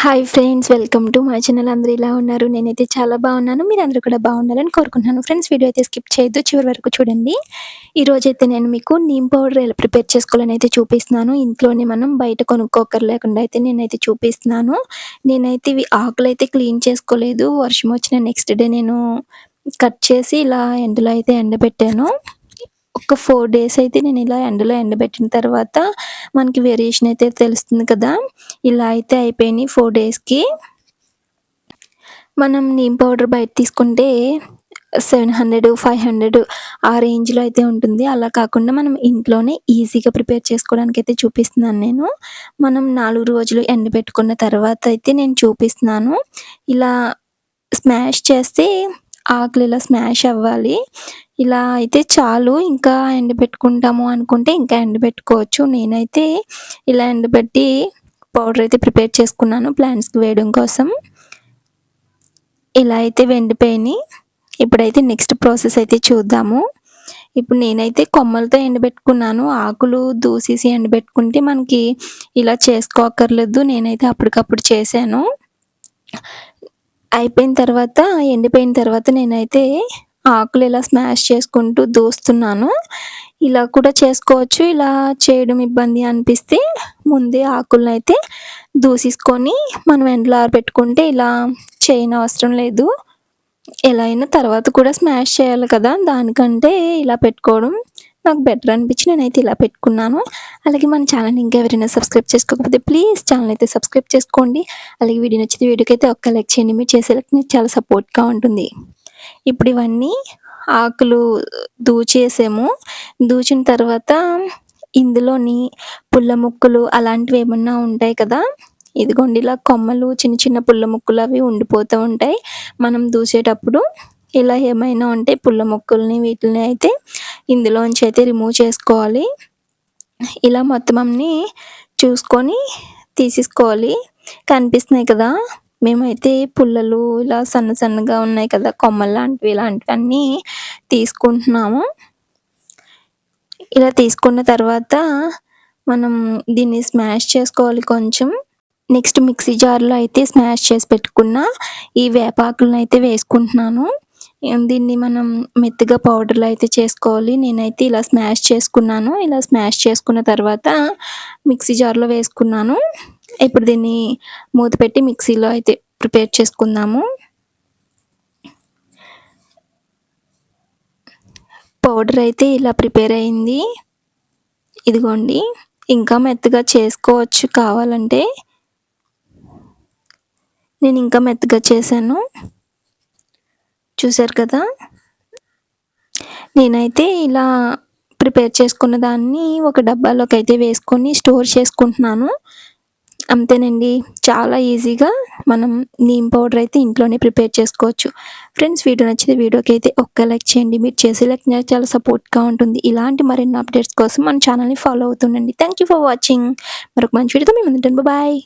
Hi friends, welcome to my channel. అందరూ ఎలా ఉన్నారు? నేనైతే చాలా బాగున్నాను. మీరందరూ కూడా బాగుండాలని కోరుకుంటున్నాను. ఫ్రెండ్స్, వీడియో అయితే స్కిప్ చేయొద్దు, చివరి వరకు చూడండి. ఈరోజైతే నేను మీకు నీమ్ పౌడర్ ఎలా ప్రిపేర్ చేసుకోవాలని అయితే చూపిస్తున్నాను. ఇంట్లోనే మనం బయట కొనుక్కోకర్ లేకుండా అయితే నేనైతే చూపిస్తున్నాను. నేనైతే ఇవి ఆకులైతే క్లీన్ చేసుకోలేదు. వర్షం వచ్చిన నెక్స్ట్ డే నేను కట్ చేసి ఇలా ఎండలో అయితే ఎండబెట్టాను. ఒక 4 డేస్ అయితే నేను ఇలా ఎండలో ఎండబెట్టిన తర్వాత మనకి వేరియేషన్ అయితే తెలుస్తుంది కదా! ఇలా అయితే అయిపోయినాయి 4 డేస్‌కి. మనం నీమ్ పౌడర్ బయట తీసుకుంటే 700, 500 ఆ రేంజ్‌లో అయితే ఉంటుంది. అలా కాకుండా మనం ఇంట్లోనే ఈజీగా ప్రిపేర్ చేసుకోవడానికైతే చూపిస్తున్నాను నేను. మనం 4 రోజులు ఎండబెట్టుకున్న తర్వాత అయితే నేను చూపిస్తున్నాను. ఇలా స్మాష్ చేస్తే ఆకులు ఇలా స్మాష్ అవ్వాలి. ఇలా అయితే చాలు. ఇంకా ఎండబెట్టుకుంటాము అనుకుంటే ఇంకా ఎండబెట్టుకోవచ్చు. నేనైతే ఇలా ఎండబెట్టి పౌడర్ అయితే ప్రిపేర్ చేసుకున్నాను ప్లాంట్స్‌కి వేయడం కోసం. ఇలా అయితే ఎండిపోయినాయి. ఇప్పుడైతే నెక్స్ట్ ప్రాసెస్ అయితే చూద్దాము. ఇప్పుడు నేనైతే కొమ్మలతో ఎండబెట్టుకున్నాను. ఆకులు దూసేసి ఎండబెట్టుకుంటే మనకి ఇలా చేసుకోక్కర్లేదు. నేనైతే అప్పటికప్పుడు చేశాను. అయిపోయిన తర్వాత ఎండిపోయిన తర్వాత నేనైతే ఆకులు ఇలా స్మాష్ చేసుకుంటూ దూస్తున్నాను. ఇలా కూడా చేసుకోవచ్చు. ఇలా చేయడం ఇబ్బంది అనిపిస్తే ముందే ఆకులనైతే దూసేసుకొని మనం ఎండలో ఆరబెట్టుకుంటే ఇలా చేయనవసరం లేదు. ఎలా అయినా తర్వాత కూడా స్మాష్ చేయాలి కదా! దానికంటే ఇలా పెట్టుకోవడం నాకు బెటర్ అనిపించి నేనైతే ఇలా పెట్టుకున్నాను. అలాగే మన ఛానల్‌ని ఇంకా ఎవరైనా సబ్స్క్రైబ్ చేసుకోకపోతే ప్లీజ్ ఛానల్ అయితే సబ్స్క్రైబ్ చేసుకోండి. అలాగే వీడియో నచ్చితే వీడియోకైతే ఒక్క లైక్ చేయండి. మీరు చేసే లైక్ నాకు చాలా సపోర్ట్‌గా ఉంటుంది. ఇప్పుడు ఇవన్నీ ఆకులు దూచేసాము. దూచిన తర్వాత ఇందులోని పుల్ల ముక్కలు అలాంటివి ఏమన్నా ఉంటాయి కదా! ఇదిగోండి ఇలా కొమ్మలు చిన్న చిన్న పుల్ల ముక్కలు అవి ఉండిపోతూ ఉంటాయి. మనం దూసేటప్పుడు ఇలా ఏమైనా ఉంటే పుల్ల ముక్కల్ని వీటిల్ని అయితే ఇందులోంచి అయితే రిమూవ్ చేసుకోవాలి. ఇలా మొత్తం అన్నీ చూసుకొని తీసేసుకోవాలి. కనిపిస్తున్నాయి కదా! మేమైతే పుల్లలు ఇలా సన్న సన్నగా ఉన్నాయి కదా! కొమ్మల్లాంటివి ఇలాంటివన్నీ తీసుకుంటున్నాము. ఇలా తీసుకున్న తర్వాత మనం దీన్ని స్మాష్ చేసుకోవాలి కొంచెం. నెక్స్ట్ మిక్సీ జార్‌లో అయితే స్మాష్ చేసి పెట్టుకున్న ఈ వేపాకులనైతే వేసుకుంటున్నాను. దీన్ని మనం మెత్తగా పౌడర్‌లా అయితే చేసుకోవాలి. నేనైతే ఇలా స్మాష్ చేసుకున్నాను. ఇలా స్మాష్ చేసుకున్న తర్వాత మిక్సీ జార్‌లో వేసుకున్నాను. ఇప్పుడు దీన్ని మూత పెట్టి మిక్సీలో అయితే ప్రిపేర్ చేసుకుందాము. పౌడర్ అయితే ఇలా ప్రిపేర్ అయింది. ఇదిగోండి. ఇంకా మెత్తగా చేసుకోవచ్చు కావాలంటే. నేను ఇంకా మెత్తగా చేశాను. చూసారు కదా! నేనైతే ఇలా ప్రిపేర్ చేసుకున్న దాన్ని ఒక డబ్బాలోకి అయితే వేసుకొని స్టోర్ చేసుకుంటున్నాను. అంతేనండి. చాలా ఈజీగా మనం నీమ్ పౌడర్ అయితే ఇంట్లోనే ప్రిపేర్ చేసుకోవచ్చు. ఫ్రెండ్స్, వీడియో నచ్చితే వీడియోకైతే ఒక్క లైక్ చేయండి. మీరు చేసే లైక్ నాకు చాలా సపోర్ట్‌గా ఉంటుంది. ఇలాంటి మరిన్ని అప్డేట్స్ కోసం మన ఛానల్‌ని ఫాలో అవుతుండండి. Thank you for watching. మరొక మంచి వీడియోతో మీ ముందుంటాను. బాయ్.